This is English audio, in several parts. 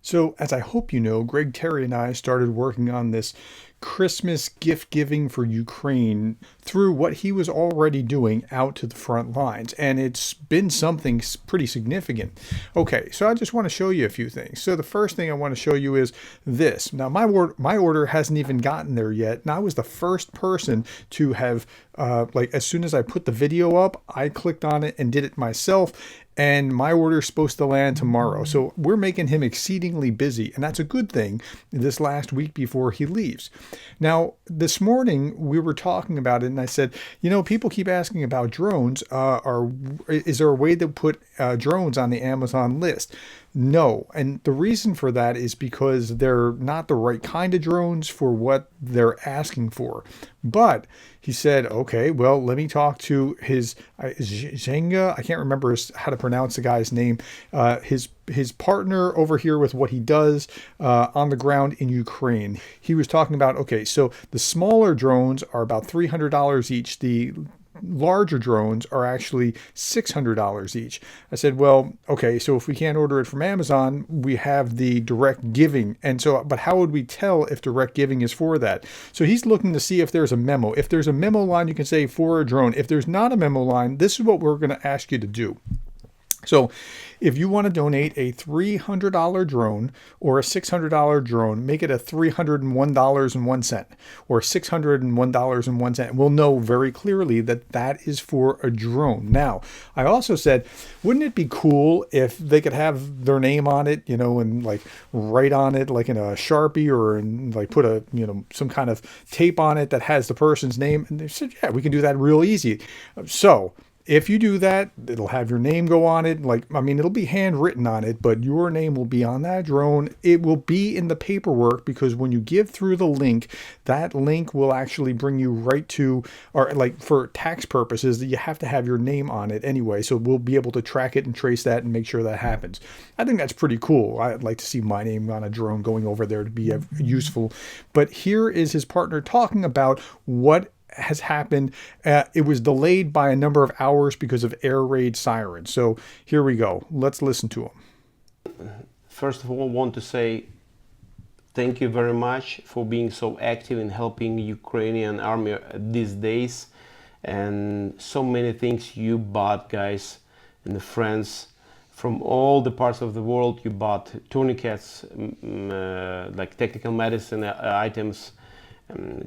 So, as I hope you know, Greg Terry and I started working on this Christmas gift giving for Ukraine through what he was already doing out to the front lines. And it's been something pretty significant. Okay, so I just want to show you a few things. So, the first thing I want to show you is this. Now, my order hasn't even gotten there yet. And I was the first person to have, as soon as I put the video up, I clicked on it and did it myself, and my order is supposed to land tomorrow. So we're making him exceedingly busy, and that's a good thing this last week before he leaves. Now, this morning we were talking about it, and I said, people keep asking about drones. Is there a way to put drones on the Amazon list? No. And the reason for that is because they're not the right kind of drones for what they're asking for. But he said, okay, well, let me talk to his Zhenga. I can't remember how to pronounce the guy's name. His partner over here with what he does on the ground in Ukraine. He was talking about, okay, so the smaller drones are about $300 each. The larger drones are actually $600 each. I said, well, okay, so if we can't order it from Amazon, we have the direct giving. And so, but how would we tell if direct giving is for that? So he's looking to see if there's a memo. If there's a memo line, you can say for a drone. If there's not a memo line, this is what we're going to ask you to do. So if you want to donate a $300 drone or a $600 drone, make it a $301.01 or $601.01. We'll know very clearly that that is for a drone. Now, I also said, wouldn't it be cool if they could have their name on it, and like write on it, like in a Sharpie, or in like put a, some kind of tape on it that has the person's name? And they said, yeah, we can do that real easy. So if you do that, it'll have your name go on it. It'll be handwritten on it, but your name will be on that drone. It will be in the paperwork, because when you give through the link, that link will actually bring you right to, or like for tax purposes, you have to have your name on it anyway. So we'll be able to track it and trace that and make sure that happens. I think that's pretty cool. I'd like to see my name on a drone going over there to be useful. But here is his partner talking about what has happened. It was delayed by a number of hours because of air raid sirens. So here we go. Let's listen to him. First of all, I want to say thank you very much for being so active in helping Ukrainian army these days, and so many things you bought, guys, and the friends from all the parts of the world. You bought tourniquets, like technical medicine items,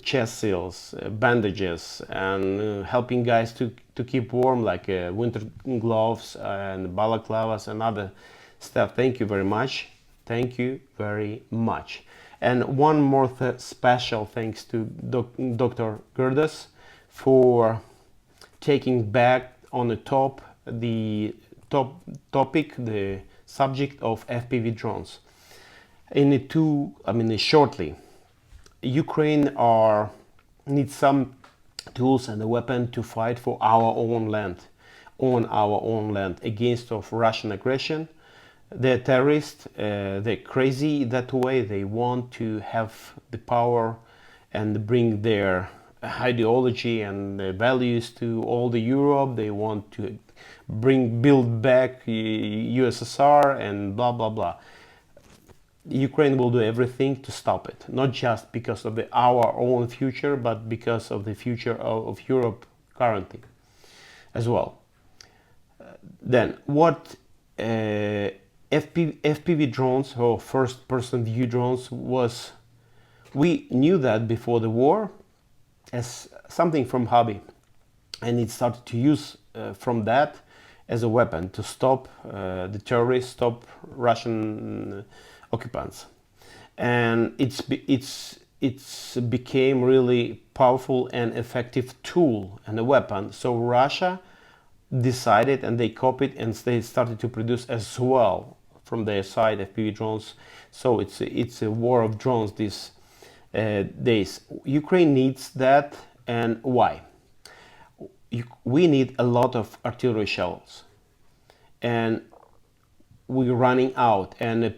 chest seals, bandages, and helping guys to keep warm, like winter gloves and balaclavas and other stuff. Thank you very much. Thank you very much. And one more special thanks to Dr. Gerdes for taking back on the top topic, the subject of FPV drones. Shortly, Ukraine needs some tools and a weapon to fight for our own land, on our own land, against of Russian aggression. They're terrorists, they're crazy that way. They want to have the power and bring their ideology and their values to all the Europe. They want to build back USSR and blah blah blah. Ukraine will do everything to stop it, not just because of our own future, but because of the future of Europe currently as well. Then what FPV drones, or first-person view drones, was, we knew that before the war as something from hobby, and it started to use from that as a weapon to stop the terrorists, stop Russian occupants, and it's became really powerful and effective tool and a weapon. So Russia decided, and they copied, and they started to produce as well from their side FPV drones. So it's a war of drones these days. Ukraine needs that, and why? We need a lot of artillery shells, and we're running out, and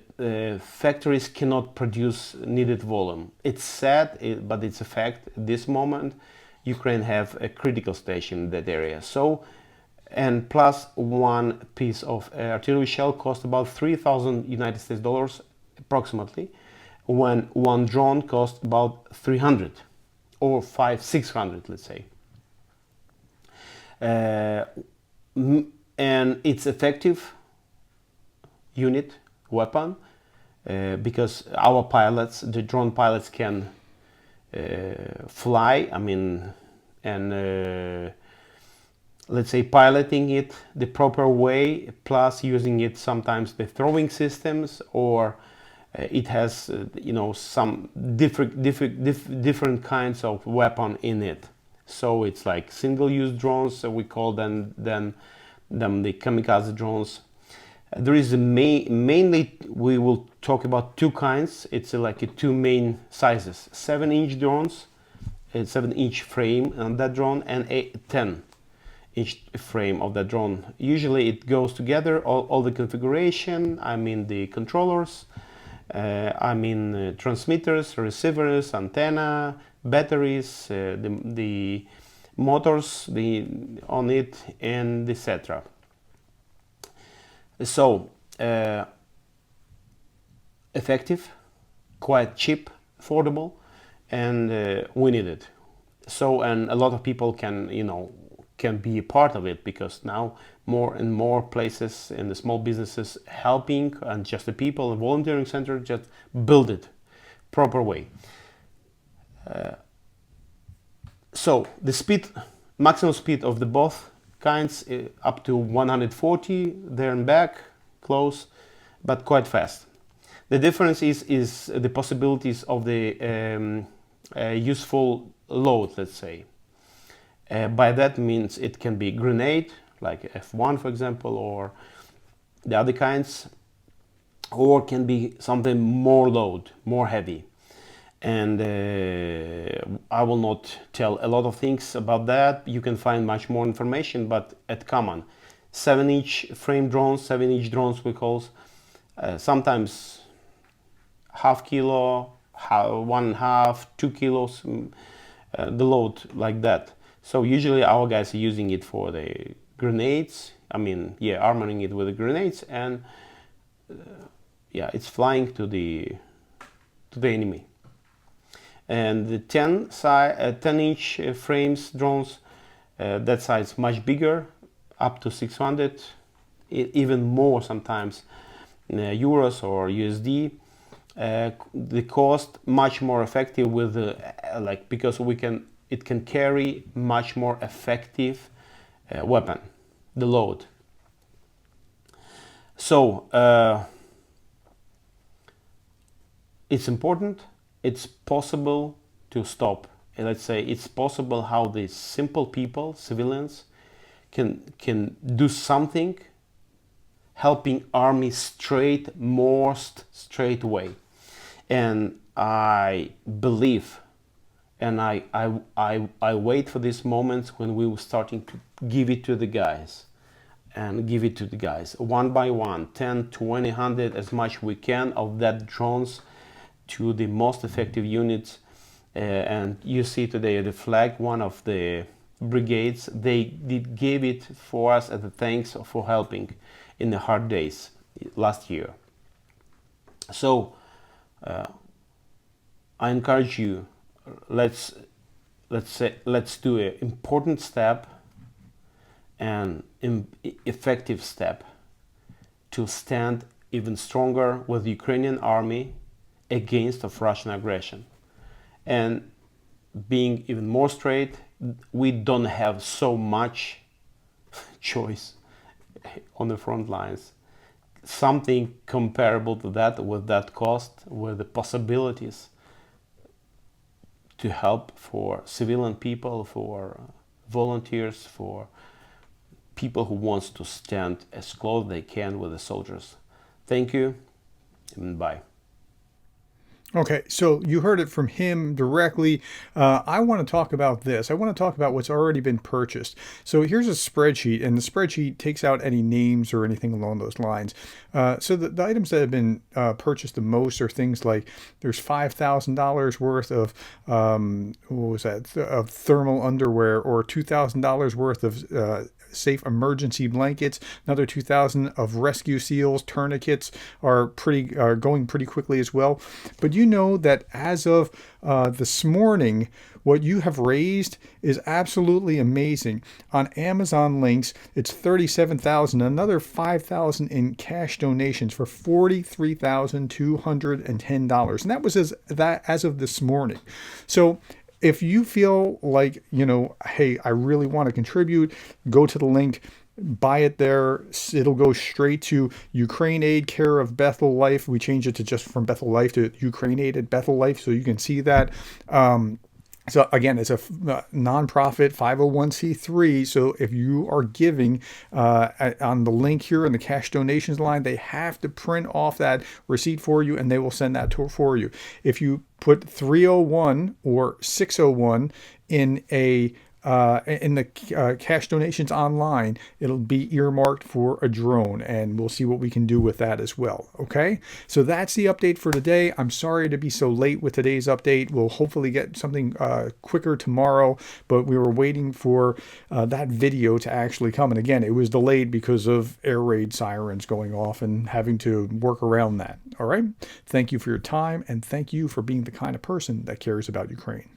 factories cannot produce needed volume. It's sad, but it's a fact. At this moment, Ukraine have a critical station in that area. So, and plus one piece of artillery shell cost about 3,000 United States dollars, approximately, when one drone costs about 300 or 600, let's say. And it's effective unit weapon because our pilots, the drone pilots, can fly. I mean, and let's say piloting it the proper way, plus using it sometimes the throwing systems, or it has some different kinds of weapon in it. So it's like single-use drones. So we call them the kamikaze drones. There is mainly we will talk about two kinds. It's like two main sizes: 7-inch drones, a 7-inch frame on that drone, and a 10-inch frame of that drone. Usually it goes together, all the configuration. I mean the controllers, transmitters, receivers, antenna, batteries, the motors on it, and etc. So effective, quite cheap, affordable, and we need it. So, and a lot of people can be a part of it, because now more and more places and the small businesses helping, and just the people, the volunteering center, just build it proper way. So the maximum speed of the both kinds up to 140 there and back, close, but quite fast. The difference is the possibilities of the useful load, let's say. By that means it can be grenade, like F1 for example, or the other kinds, or can be something more load, more heavy. And I will not tell a lot of things about that. You can find much more information, but at common 7-inch frame drones, 7-inch drones we call, sometimes half kilo, 1.5, 2 kilos, the load like that. So usually our guys are using it for the grenades. Armoring it with the grenades, and it's flying to the enemy. And the 10-inch frames drones, that size much bigger, up to 600, even more sometimes, euros or USD. The cost much more effective with because it can carry much more effective weapon, the load. So it's important. It's possible to stop. Let's say it's possible how these simple people, civilians, can do something, helping army most straight away. And I believe, and I wait for these moments when we were starting to give it to the guys, and give it to the guys one by one, 10, 20, 100, as much we can of that drones to the most effective units. And you see today the flag, one of the brigades, they gave it for us as a thanks for helping in the hard days last year. So I encourage you, let's do an important step and effective step to stand even stronger with the Ukrainian army against of Russian aggression. And being even more straight, we don't have so much choice on the front lines. Something comparable to that, with that cost, with the possibilities to help for civilian people, for volunteers, for people who wants to stand as close as they can with the soldiers. Thank you, and bye. Okay, so you heard it from him directly. I want to talk about this. I want to talk about what's already been purchased. So here's a spreadsheet, and the spreadsheet takes out any names or anything along those lines. So the items that have been purchased the most are things like there's $5,000 worth of of thermal underwear, or $2,000 worth of safe emergency blankets, another 2,000 of rescue seals. Tourniquets are going pretty quickly as well. But you know that as of this morning, what you have raised is absolutely amazing. On Amazon links, it's $37,000, another $5,000 in cash donations for $43,210, and that was as of this morning. So if you feel like, hey, I really want to contribute, go to the link, buy it there. It'll go straight to Ukraine Aid, care of Bethel Life. We changed it to just from Bethel Life to Ukraine Aid at Bethel Life, so you can see that. So again, it's a nonprofit 501c3. So if you are giving on the link here in the cash donations line, they have to print off that receipt for you, and they will send that for you. If you put 301 or 601 in the cash donations online, it'll be earmarked for a drone, and we'll see what we can do with that as well. Okay, so that's the update for today. I'm sorry to be so late with today's update. We'll hopefully get something quicker tomorrow, but we were waiting for that video to actually come, and again, it was delayed because of air raid sirens going off and having to work around that. All right, thank you for your time, and thank you for being the kind of person that cares about Ukraine.